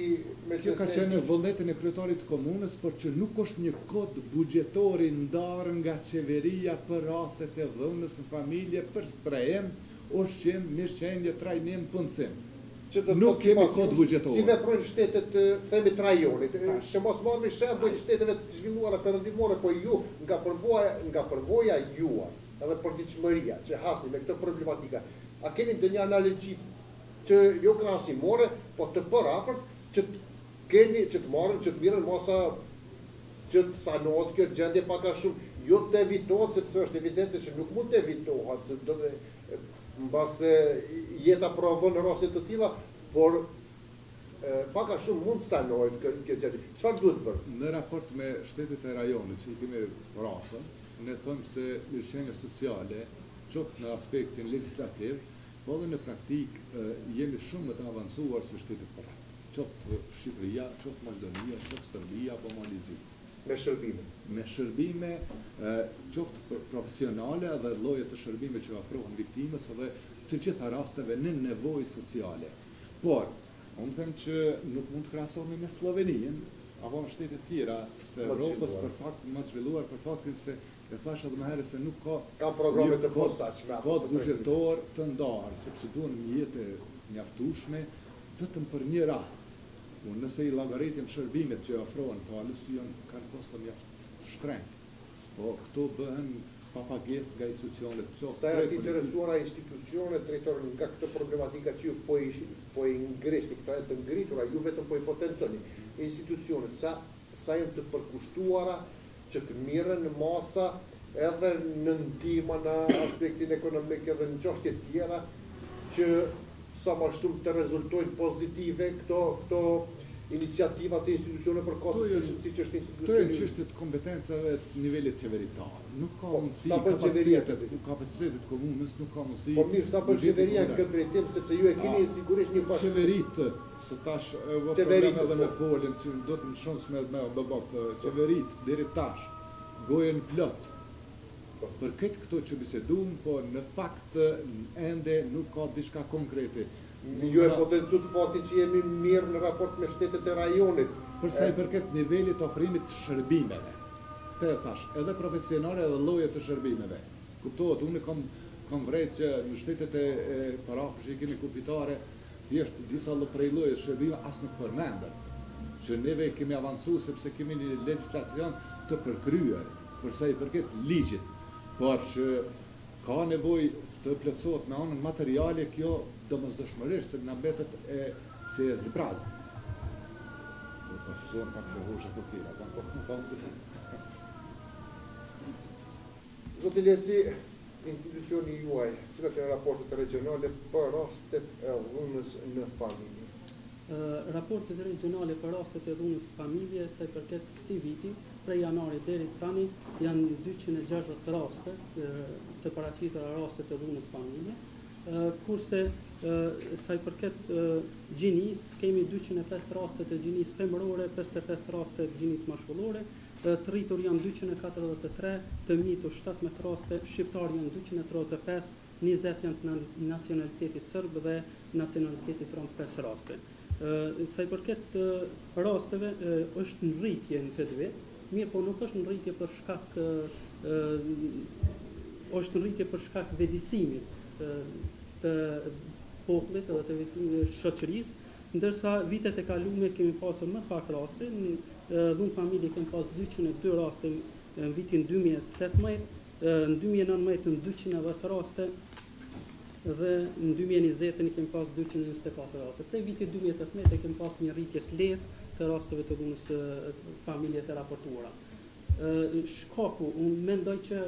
me kjo ka qenë në vullnetin e kryetarit të komunës, por që nuk është një kod buxhetor i ndarë nga qeveria për rastet e dhunës në familje, për sprehim, ushqim, mirëqenie, trajnim, punësim. Nuk kemi kod buxhetor. Si veprojnë shtetet, themi të rajonit, që mos marrni shembull të shteteve të zhvilluara perëndimore, po ju nga përvoja juaj, edhe përditshmëria që hasni me këtë problematika, a keni ndonjë analogji që jo krahasimore, po të përafërt që të marrën, që të mirën masa që të sanohet kjo gjendje pak a shumë, jo të evitohet, sepse është evidente që nuk mund të evitohet, se do të mbase jeta provon raste të tilla, por pak a shumë mund të sanohet kjo gjendje. Çfarë duhet bërë? Në raport me shtetet e rajonit që i kemi rasën, ne thëmë se mirëqenia sociale, qoftë në aspektin legislativ, po dhe në praktik jemi shumë më të avancuar se shtetet para. Qoftë Shqipëria, qoftë Maqedonia, qoftë Serbia apo Malizi. Me shërbime. Me shërbime, qoftë profesionale dhe lloje të shërbime që ofrohen viktimës dhe të gjitha rasteve në nevojë sociale. Por, unë them që nuk mund të krahasohemi me Sloveninë apo në shtete tjera të Evropës për fakt më të zhvilluar për faktin se e thash edhe më herë se nuk ka programe të posaçme kod buxhetor të ndarë, sepse duhen një jetë mjaftueshme vetëm për një rast. Unë nëse i llogaritim shërbimet që ofrohen palës, kanë kosto mjaft të shtrenjtë. Po këto bëhen pa pagesë nga institucionet. Sa janë të interesuara institucionet, drejtor, nga këtë problematika që ju po i ngrisni, këto janë të ngritura, ju vetëm po i potenconi. Institucionet, sa janë të përkushtuara që të mirën në masa edhe në ndihmë në aspektin ekonomik edhe në çështje tjera që sa më shumë të rezultojnë pozitive këto iniciativa të institucione për kosto siç është institucioni. Këto janë çështje të kompetencave të nivelit qeveritar. Nuk ka mundësi kapacitetet komunës, nuk ka mundësi. Po mirë, sa për qeveria në këtë drejtim, sepse ju e keni sigurisht një bashkë. Qeveritë, se tash problem edhe me folën që do të nshons me bëbak, qeveritë deri tash gojen plot. Për këtë këto që bisedum, po në fakt ende nuk ka diçka konkrete. Ju e potencut fati që jemi mirë në raport me shtetet e rajonit. Për sa i përket nivelit ofrimit të shërbimeve. Këtë e thash, edhe profesionale edhe lloje të shërbimeve. Kuptohet, unë kam vrejt që në shtetet e parafsh që kemi kupitare, thjesht disa prej lloje shërbime as nuk përmenden. Që neve kemi avancuar sepse kemi një legjislacion të përkryer, për sa i përket ligjit. Por që ka nevojë të plotësohet me anën materiale, kjo domosdoshmërisht se na mbetet se zbrazd. Do të thonë pak se hoxha po tira, Zoti Leci, institucioni juaj, cilat janë raportet regionale për rastet e dhunës në familje? Raportet regionale për rastet e dhunës familje se përket këtij viti, prej janarit deri tani janë 260 raste të paraqitra rastet e dhunës familje, kurse sa i përket gjinis, kemi 205 raste të gjinis femërore, 55 raste të gjinis mashkullore, të rritur janë 243, të mitur 17 raste, shqiptar janë 235, 20 janë të nacionalitetit sërb dhe nacionalitetit rom 5 raste. Sa i përket rasteve, është në rritje në këtë vit, mirë po nuk është në rritje për shkak është në rritje për shkak vedisimit të popullit edhe të vedisimit shoqërisë, ndërsa vitet e kaluara kemi pasur më pak raste, në dhunë familje kemi pas 202 raste në vitin 2018, në 2019 në 210 raste dhe në 2020 kemi pas 224 raste. Prej vitit 2018 kemi pas një rritje të lehtë të rasteve të dhunës familje të raportuara. Shkaku, unë mendoj që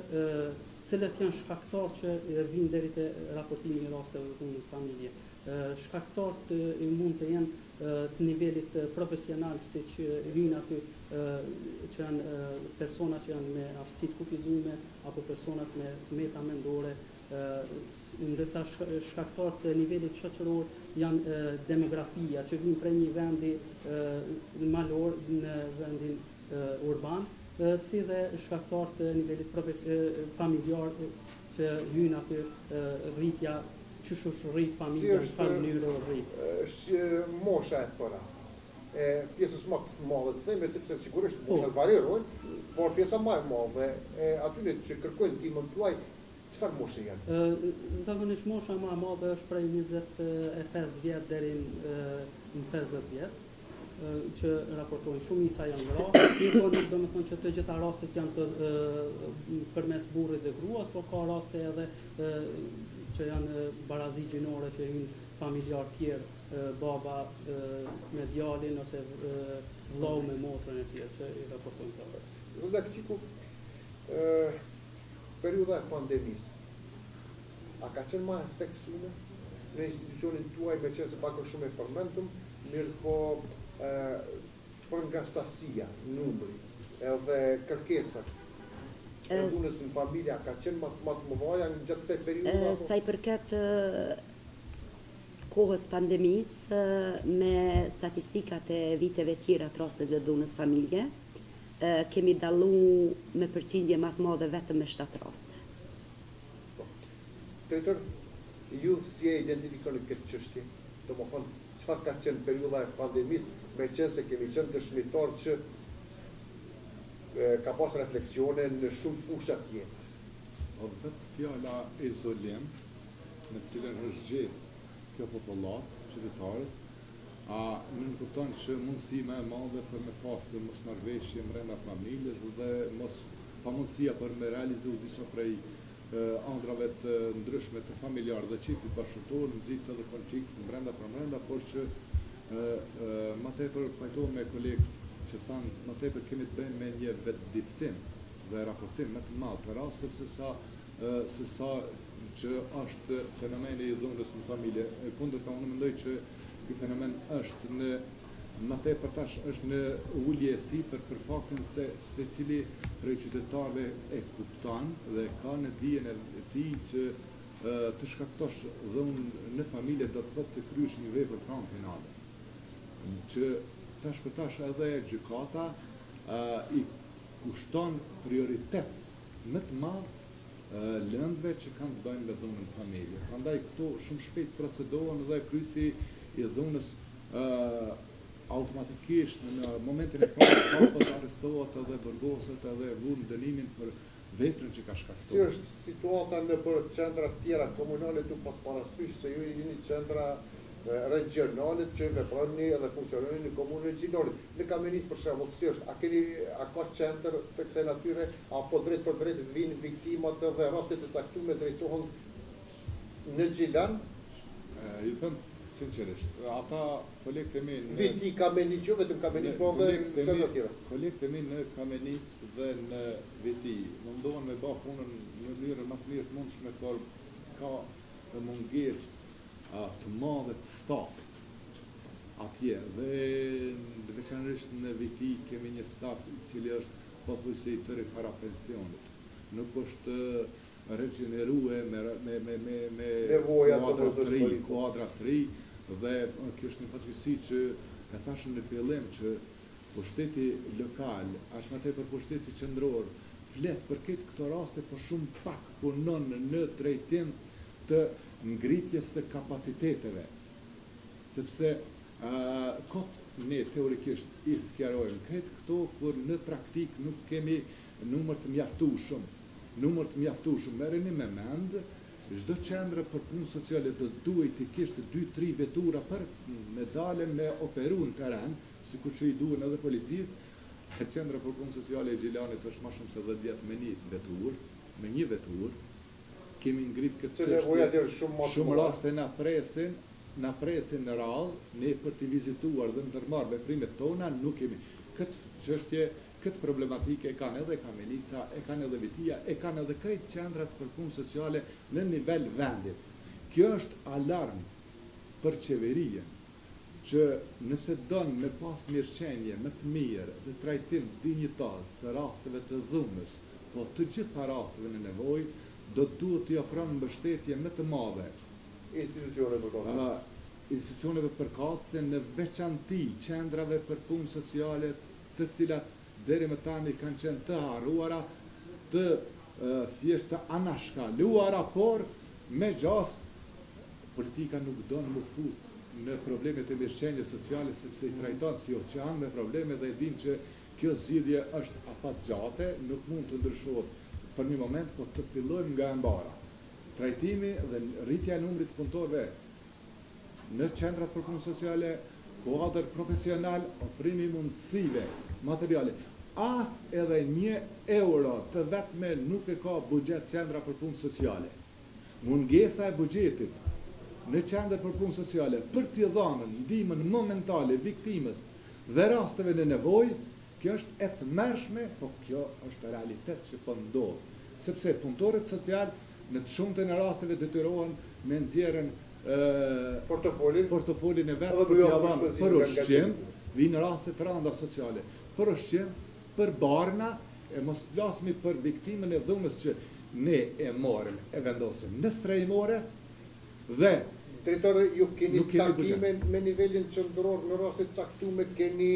cilët janë shkaktar që vinë deri te raportimi i rasteve të dhunës familje. Shkaktarët mund të jenë të nivelit profesional, si që vinë aty që janë persona që janë me aftësi të kufizuar apo personat me meta mendore, ndërsa shkaktarët të nivelit shoqëror janë demografia që vijnë prej një vendi malor në vendin urban, si dhe shkaktarët të nivelit familjar që hyjnë aty rritja qysh është rrit familja, në çfarë mënyrë rrit. Mosha e para. Pjesës më të madhe të theme, sepse sigurisht moshat varierojnë, por pjesa më e madhe, atyre që kërkojnë ndihmën tuaj, çfarë moshe janë? Zakonisht mosha më e madhe është prej 25 vjet deri në 50 vjet, që raportojnë, shumica janë gra, mirë nuk do të thonë që të gjitha rastet janë të përmes burrit dhe gruas, por ka raste edhe që janë barazi gjinore që hyjnë familjar tjerë, baba me djalin ose vllau me motrën e tjerë që i raportojnë të rastet. Zotja Këqiku, periudha e pandemisë, a ka qenë më e theksuar në institucionin tuaj, me qenë se pak është shumë e përmendëm, mirë po për nga sasia, numri, edhe kërkesat e dhunës në familja, ka qenë më të mëdha në gjatë kësaj periudhe? Sa i përket kohës pandemisë, me statistikat e viteve tjera të rastet të dhunës familje, kemi dallu me përqindje më të madhe vetëm me 7 raste. Drejtor, ju si e identifikoni këtë çështje? Domethënë, çfarë ka qenë periudha e pandemisë, me qenë se kemi qenë dëshmitar që ka pas refleksione në shumë fusha të jetës. Vetë fjala izolim, në cilën është gjetë kjo popullat, qytetarët, nuk kupton që mundësi më e madhe për me pasë mosmarrëveshje brenda familjes dhe pamundësia për me realizu disa prej andrave të ndryshme të familjarë dhe qiftit bashkëtor, nxit edhe konflikt brenda për brenda, por që më tepër pajtohem me kolegë që thanë më tepër kemi të bëjmë me një vetëdijsim dhe raportim më të madh për rast se sa që është fenomeni i dhunës në familje. Kundërta, unë mendoj që ky fenomen është më tepër tash është në ulje e sipër për faktin se secili prej qytetarëve e kupton dhe ka në dijen e tij që të shkaktosh dhunë në familje do të thotë të kryesh një vepër pranë penale. Që tash për tash edhe gjykata i kushton prioritet më të madh lëndëve që kanë të bëjnë me dhunën në familje. Prandaj këto shumë shpejt procedohen dhe kryesi i dhunës automatikisht në momentin e parë pas arrestohet edhe burgoset edhe vun dënimin për veprën që ka shkaktuar. Si është situata në për qendra të tjera komunale, tu pas parasysh se ju jeni qendra regionale që veproni edhe funksiononi në komunën e Gjinorit. Në Kamenis për shembull, si është? A ka qendër të kësaj natyre apo drejt për drejt vinë viktimat dhe rastet e caktuara drejtohen në Gjilan? Ju them Sinqerisht, ata kolegët e mi Viti Kamenic, jo vetëm Kamenic, po edhe çdo të tjera. Kolegët e mi në Kamenic dhe në Viti mundohen me bë punën në mënyrën më të mirë të mundshme, por ka të mungesë të madhe të stafit atje dhe veçanërisht në Viti kemi një staf i cili është pothuajse i tërë para pensionit. Nuk është regenerue me kuadra të ri dhe kjo është një fatkeqësi që e thashën në fillim që pushteti lokal, as më tepër pushteti qendror, flet për këto raste, por shumë pak punon në drejtim të ngritjes së kapaciteteve. Sepse kot ne teorikisht i sqarojmë këtë këto, kur në praktik nuk kemi numër të mjaftueshëm. Merreni me mend, çdo qendër për punë sociale do duhet të kishte 2-3 vetura për me dalën me operu në terren, sikur që i duhen edhe policisë. Qendra për punë sociale e Gjilanit është më shumë se 10 vjet me një vetur. Kemi ngrit këtë çështje. Shumë raste na presin në radhë, ne për të vizituar dhe ndërmarrë veprimet tona nuk kemi. Këtë problematike e kanë edhe Kamenica, e kanë edhe Vitia, e kanë edhe krejt qendrat për punë sociale në nivel vendit. Kjo është alarm për qeverien, që nëse donë me pas mirëqenje më të mirë dhe trajtim dinjitaz të rasteve të dhunës, po të gjitha rasteve në nevojë, do të duhet t'i ofronë mbështetje më të madhe institucioneve përkatëse, në veçanti qendrave për punë sociale, të cilat deri më tani kanë qenë të harruara, të thjesht të anashkaluara, por me gjas politika nuk don më fut në problemet e mirëqenies sociale, sepse i trajton si që janë me probleme dhe e din që kjo zgjidhje është afatgjate, nuk mund të ndryshohet për një moment, po të fillojmë nga e mbara. Trajtimi dhe rritja e numrit të punëtorëve në qendrat për punë sociale, kuadër profesional, ofrimi mundësive materiale. As edhe 1 euro të vetme nuk e ka buxhet qendra për punë sociale. Mungesa e buxhetit në qendra për punë sociale për t'i dhënë ndihmën momentale viktimës dhe rasteve në nevojë, kjo është e tmerrshme, po kjo është realitet që po ndodh. Sepse punëtorët social në të shumtën e rasteve detyrohen me nxjerrën portofolin e vetë për t'ia dhënë për ushqim, vinë raste të rënda sociale, për ushqim, për barna, e mos flasmi për viktimën e dhunës që ne e marrim, e vendosim në strehimore dhe Drejtore, ju keni takime me nivelin qendror në raste të caktuara, keni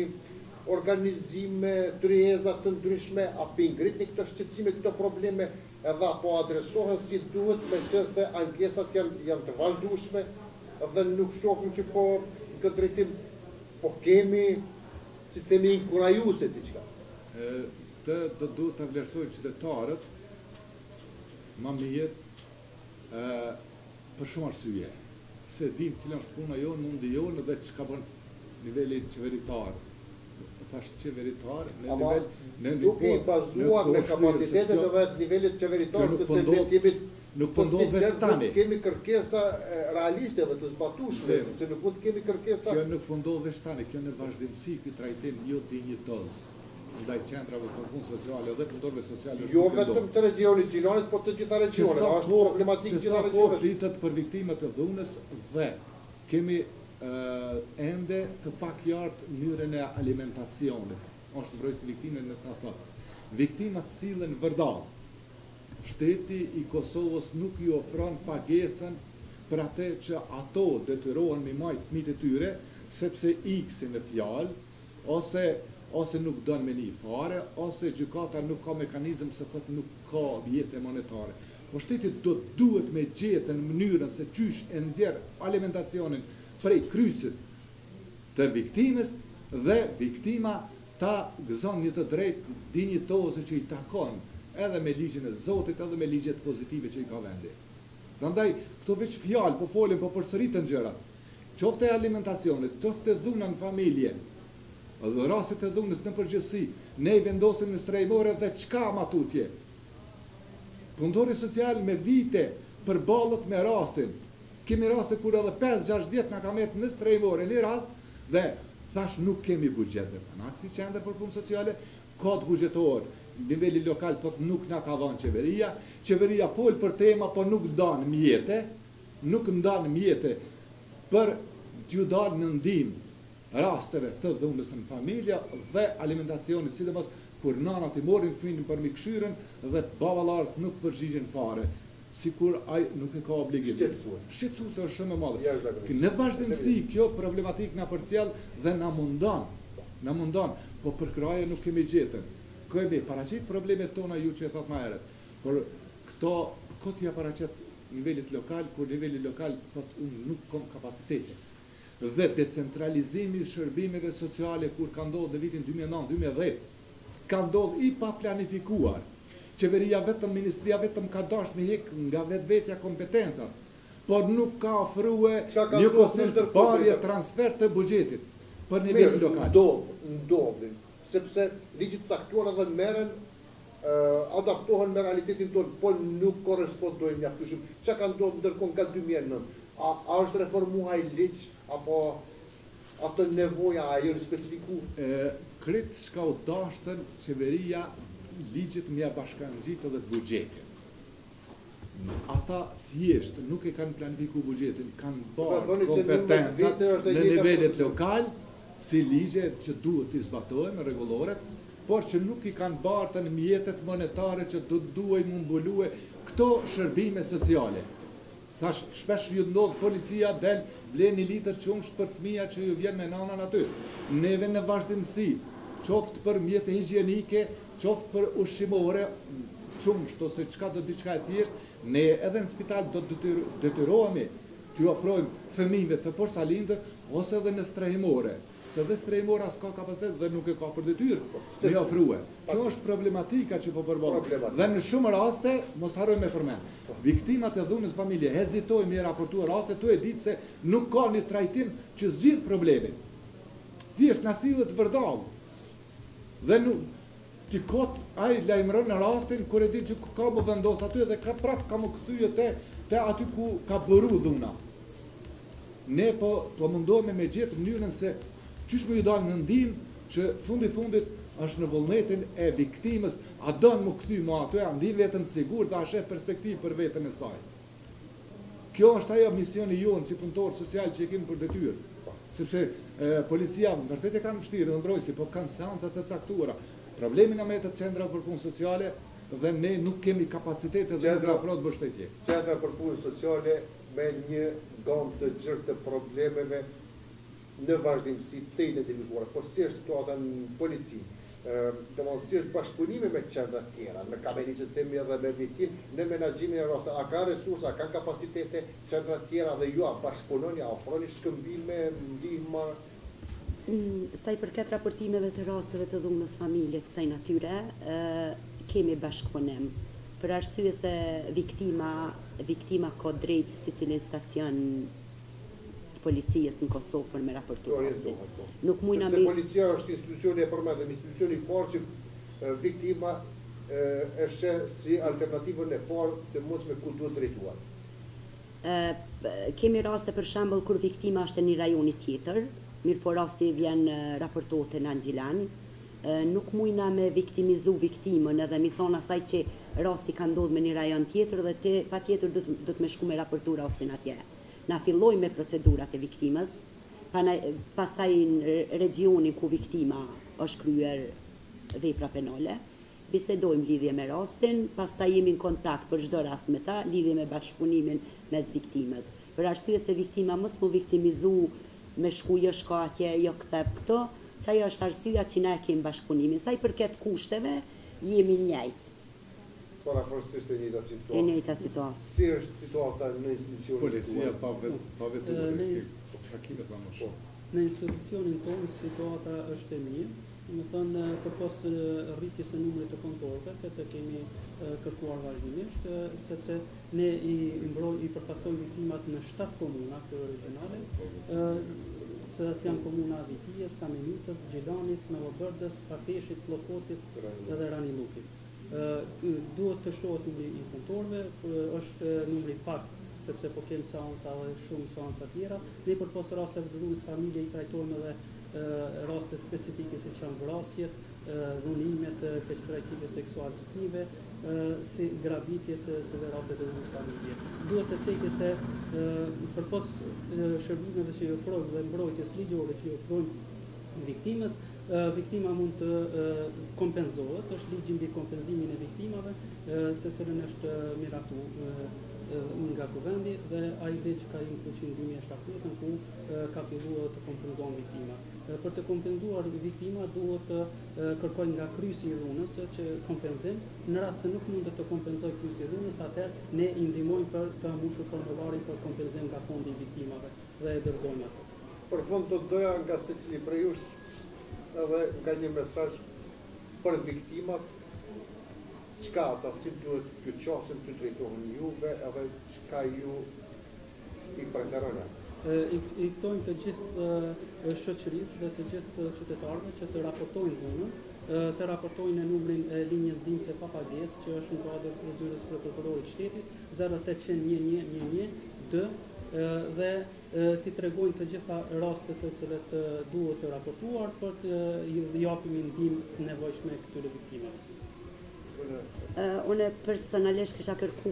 organizime, tryeza të ndryshme, apo ngritni këto shqetësime, këto probleme, edhe apo adresohen si duhet, me qëse ankesat janë të vazhdueshme dhe nuk shohim që po këtë drejtim po kemi, si të themi, inkurajuese diçka. Të do duhet të vlerësojnë qytetarët më mirë për shumë arsye. Se dim cila është puna jonë, mundi jonë dhe çka bën niveli qeveritar. Thash qeveritar në nivel duke i bazuar në kapacitetet edhe nivelit qeveritar, sepse ne kemi nuk po ndodhet tani. Kemi kërkesa realiste dhe të zbatueshme, sepse nuk mund të kemi kërkesa. Kjo nuk po ndodhet tani, kjo në vazhdimsi ky trajtim jo dinjitoz ndaj qendrave për punë sociale dhe punëtorëve sociale. Jo vetëm të regionit Gjilanit, por të gjitha regionet. Është problematik gjitha regionet. Po flitet për viktimat e dhunës dhe kemi ende të pakjartë mënyrën e alimentacionit. Është mbrojtës viktime në ta thotë. Viktimat sillen vërdall. Shteti i Kosovës nuk ju ofron pagesën për atë që ato detyrohen me majtë fëmijët e tyre, sepse iksin në fjalë, ose nuk donë me një fare, ose gjykata nuk ka mekanizëm se këtë nuk ka vjetë monetare. Po shteti duhet me gjetë në mënyrën se qysh e nxjerr alimentacionin prej krysit të viktimës dhe viktima ta gëzon një të drejtë dinjitoze që i takon edhe me ligjin e Zotit, edhe me ligjet pozitive që i ka vendi. Prandaj, këto veç fjalë, po folin, po përsëritën gjërat. Qofte alimentacionit, qofte dhuna në familje, dhe rastet e dhunës në përgjithësi, ne i vendosim në strehimore dhe çka ma tutje. Punëtori social me vite përballët me rastin, kemi raste kur edhe 5-6 na ka met në strejmore një rast dhe thash nuk kemi buxhete. Na si qendër për punë sociale, kod buxhetor, nivelli lokal thot nuk na ka dhënë qeveria, qeveria fol për tema po nuk ndan mjete, për t'ju dalë në ndihmë rasteve të dhunës në familja dhe alimentacionit, sidomos kur nanat i morin fëmijën për mikëshyren dhe baballarët nuk përgjigjen fare, sikur ai nuk e ka obligim. Shqetësuese është shumë e madhe. Në vazhdimsi kjo problematik na përcjell dhe na mundon, po për kraje nuk kemi gjetën. Kemi paraqit problemet tona ju që e thot më herët. Por këto t'ja paraqet nivelit lokal, kur niveli lokal thot unë nuk kam kapacitete. Dhe decentralizimi i shërbimeve sociale kur ka ndodhur në vitin 2009-2010, ka ndodhur i pa planifikuar. Qeveria vetëm, ministria vetëm ka dashur me hek nga vetvetja kompetencat, por nuk ka ofruar një konsiderparje transfer të buxhetit për nivel lokal. Ndodhin, sepse ligjit caktuar edhe merren adaptohen me realitetin tonë, po nuk korrespondojnë mjaftueshëm. Çka ka ndodhur ndërkohë nga 2009? A është reformuar ai ligj apo atë nevoja ajo specifiku? Kret shka u dashtën qeveria ligjit me bashkangjitë dhe buxhetin. Ata thjesht nuk e kanë planifikuar buxhetin, kanë bërë kompetencat në nivelet lokal, si ligje që duhet të zbatohen rregullore, por që nuk i kanë bartën mjetet monetare që duhet më mbulue këto shërbime sociale. Thash, shpesh ju ndodh policia del blen 1 litër qumsht për fëmija që ju vjen me nanan aty. Neve në vazhdimsi, qoftë për mjete higjienike, qoftë për ushqimore, qumsht ose çka do diçka e thjesht, ne edhe në spital do të detyrohemi t'ju ofrojmë fëmijëve të porsalindër ose edhe në strehimore. Se dhe strejmora s'ka kapacitet dhe nuk e ka për detyrë me ofrue. Kjo është problematika që po përballet. Dhe në shumë raste, mos harrojmë me përmend, viktimat e dhunës familje hezitojnë me raportuar raste, tu e ditë se nuk ka një trajtim që zgjidh problemin. Thjesht na sillet vërdall. Dhe nuk ti kot ai lajmëron në rastin kur e di që ka më vendos aty dhe ka prap ka më kthye te aty ku ka bëru dhuna. Ne po mundohemi me gjetë mënyrën se qysh më ju dalë në ndihmë që fundit është në vullnetin e viktimës, a dënë më këthy më aty, a ndihë vetën të sigur dhe a shef perspektivë për vetën e saj. Kjo është ajo misioni jonë si punëtor social që e kemi për detyrë. Sepse policia vërtet e kanë vështirë në mbrojtje, po kanë seancat të caktuara. Problemi na me të centra për punë sociale dhe ne nuk kemi kapacitete dhe në afrot mbështetje. Centra për punë sociale me një gamë të gjerë të problemeve në vazhdimsi të identifikuar, po si është situata në polici, si është bashkëpunime me qendra të tjera, me kamenicët temi edhe me viktim, në menaxhimin e raste, a ka resursa, a ka kapacitete qendra të tjera dhe ju a bashkëpunoni, a ofroni shkëmbime, ndihmë? Sa i përket raportimeve të rasteve të dhunës familje të kësaj natyre, kemi bashkëpunim. Për arsye se viktima ka drejt si cilin stacion policisë në Kosovë për me raportuar. Nuk mujna me... Sepse policia është institucioni e përmendëm, institucioni i parë që viktima është si alternativën e parë të mundshme ku duhet drejtuar. Kemi raste për shembull kur viktima është në një rajoni tjetër, mirë po rasti vjen raportohet në Angjilan, nuk mujna me viktimizu viktimën edhe mi thonë asaj që rasti ka ndodhur me një rajon tjetër dhe patjetër do të më shku me raportura ose atje. Na filloj me procedurat e viktimës, pasaj në regionin ku viktima është kryer vepra penale, bisedojmë lidhje me rastin, pastaj jemi në kontakt për çdo rast me ta, lidhje me bashkëpunimin mes viktimës. Për arsye se viktima mos më viktimizu me shku jo shka atje, jo kthep këto, çaj është arsyeja që na kemi bashkëpunimin. Sa i përket kushteve, jemi njëjtë. Por afërsisht e njëjta situatë. E njëjta situatë. Si është situata në institucionin policia pa vetur shakimet më shumë. Në institucionin tonë situata është e mirë. Më thënë, përpos rritjes e numrit të kontorëve, këtë kemi kërkuar vazhdimisht, sepse ne i përfaqësojmë viktimat në 7 komuna këto regionale, se janë komuna Vitijës, Kamenicës, Gjilanit, Novobërdës, Parteshit, Plokotit dhe Ranilukit. Duhet të shtohet numri i punëtorëve, është numri pak sepse po kem seanca dhe shumë seanca tjera, ne përpos rasteve të dhunës familje i trajtojmë edhe raste specifike si që janë vrasjet, dhunimet, keqtrajtime seksual të fëmijëve, si gravitjet se dhe rastet e dhunës familje. Duhet të cekë se përpos shërbimeve që i ofrojmë dhe mbrojtjes ligjore që i ofrojmë viktimës, viktima mund të kompenzohet, është ligji mbi kompenzimin e viktimave, të cilën është miratu nga kuvendi dhe ai ligj ka një fuqi në 2017 ku ka filluar të kompenzohen viktima. Për të kompenzuar viktima duhet të kërkojnë nga kryesi i dhunës që kompenzim, në rast se nuk mundet të kompenzojë kryesi i dhunës, atëherë ne i ndihmojmë për të mbushur formularin për kompenzim nga fondi i viktimave dhe e dorëzojmë atë. Për fund të doja nga secili prej jush edhe nga një mesazh për viktimat, çka ata si duhet t'ju qasin, t'ju drejtohen juve, edhe çka ju i preferoni? I ftojmë të gjithë shoqërisë dhe të gjithë qytetarëve që të raportojnë dhunën, të raportojnë në numrin e linjës ndihmëse pa pagesë që është në kuadër të zyrës së prokurorit të shtetit 0800 dhe ti tregojnë të gjitha rastet të cilat duhet të raportuar për të japim ndihmë të nevojshme këtyre viktimave. Unë personalisht kisha kërku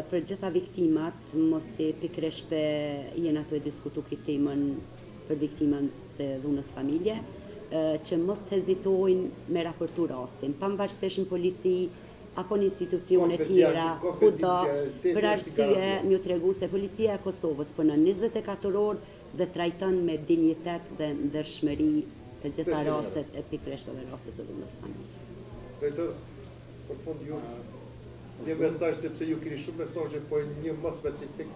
për gjitha viktimat, mos i pikërisht jena të diskutu këtë temën për viktimën të dhunës familje, që mos të hezitojnë me raportu rastin, pavarësisht në polici apo në institucione tjera, kudo, për arsye m'ju tregu se policia e Kosovës punon 24 orë dhe trajton me dinjitet dhe ndershmëri të gjitha rastet e pikërisht edhe rastet të dhunës familje. Drejtor, për fund ju, një mesazh sepse ju keni shumë mesazhe, po një më specifik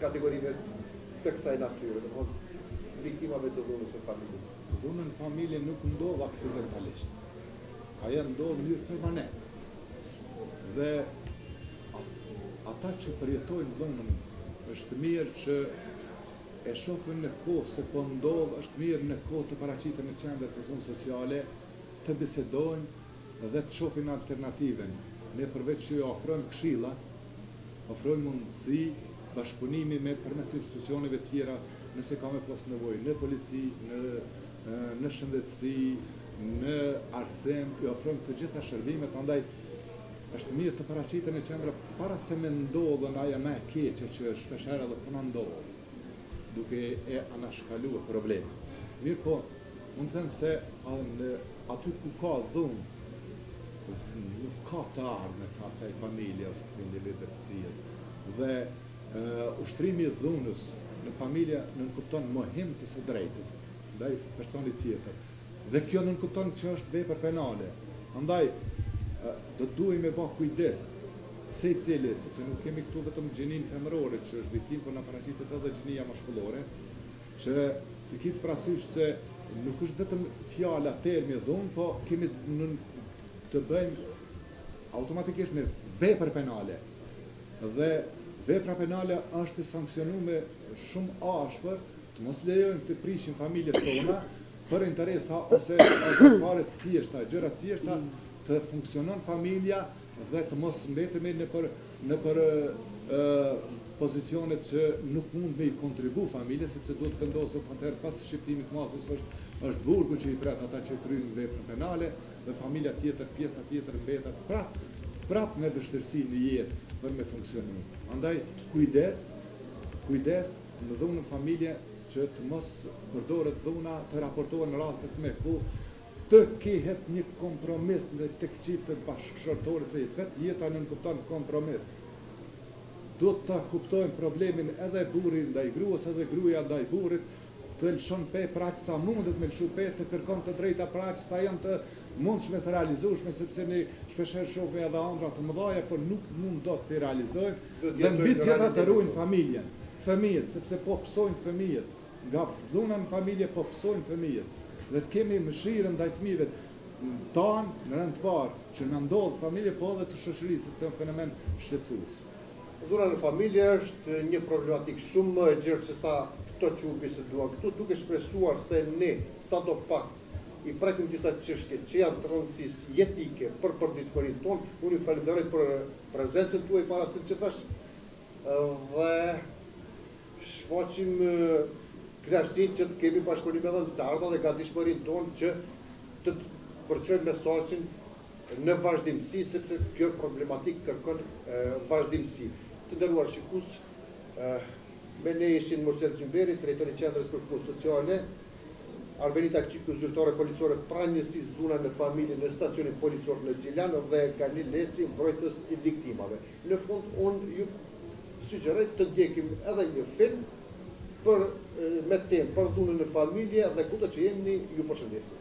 kategorive të kësaj natyre, viktimave të dhunës në familje. Dhunën në familje nuk ndodh aksidentalisht. Ajo ndodh në mënyrë permanente. Dhe ata që përjetojnë dhunën është mirë që e shohin në kohë se po ndodh, është mirë në kohë të paraqiten në qendrat e punës sociale, të bisedojnë dhe të shohin alternativen. Ne përveç që ju ofrojmë këshilla, ofrojmë mundësi bashkëpunimi përmes institucioneve tjera, nëse ka me pas nevojë, në polici, në shëndetësi, në arsem, ju ofrojmë të gjitha shërbimet, andaj është mirë të paraqiten në qendra para se me ndodhen ajo më e keqe që shpeshherë edhe po na ndodh, duke e anashkaluar problemin. Mirë po, unë them se aty ku ka dhunë, nuk ka të ardhme të asaj familje ose të individet të tjerë. Dhe ushtrimi i dhunës në familje nënkupton mohim të së drejtës ndaj personit tjetër. Dhe kjo nënkupton që është vepër penale. Andaj, do duhet me bë kujdes secili, sepse nuk kemi këtu vetëm gjinin femërore që është viktim, por na paraqitet edhe gjinia maskullore, që të kitë parasysh se nuk është vetëm fjala termi dhunë, po kemi të bëjmë automatikisht me vepër penale. Dhe vepra penale është të sankcionuar shumë ashpër, të mos lejojmë të prishin familjet tona për interesa ose fare të thjeshta, gjëra të thjeshta, të funksionon familja dhe të mos mbetemi në për pozicionet që nuk mund me i kontribu familje, sepse duhet të vendoset atëherë pas shqiptimit masës është burgu që i pret ata që kryjnë veprën penale dhe familja tjetër, pjesa tjetër mbetet prap me vështirësi në jetë për me funksionu. Andaj kujdes në dhunën familje që të mos përdoret dhuna, të raportohen në rastet me ku të kehet një kompromis në tek çiftet bashkëshortore, se vetë jeta nënkupton kompromis. Duhet të kuptojnë problemin edhe burri ndaj gruas, edhe gruaja ndaj burrit, të lëshon pe praq sa mundet me lëshu pe, të kërkon të drejta praq sa janë të mundshme të realizueshme, sepse ne shpeshherë shohim edhe ëndra të mëdha, por nuk mund dot të realizojnë dhe mbi gjitha të ruajnë familjen, fëmijët, sepse po psojnë fëmijët, nga dhuna në familje po psojnë fëmijët. Dhe të kemi mëshirë ndaj fëmijëve tanë në rënd të parë që na ndodh familje, po edhe të shoqërisë, sepse është fenomen shqetësues. Dhuna në familje është një problematik shumë më e gjerë se sa këto që u biseduan këtu, duke shpresuar se ne, sa do pak, i prekim disa çështje që janë të rëndësisë jetike për përditshmërinë tonë. Unë ju falenderoj për prezencën tuaj para se që thash dhe shfaqim kënaqësinë që kemi bashkëpunim edhe në të ardhmen dhe gatishmërinë tonë që të përçojmë mesazhin në vazhdimsi, sepse kjo problematikë kërkon vazhdimsi. Të nderuar shikues, me ne ishin Mursel Zymberi, drejtori i Qendrës për Punë Sociale, Arbenita Kçiku, zyrtare policore pra njësisë dhuna në familje në stacionin policor në Xhilan dhe Galil Leci, mbrojtës i viktimave. Në fund, unë ju sugjeroj të ndjekim edhe një film me temë për dhunën në familje dhe kudo që jeni, ju përshëndesim.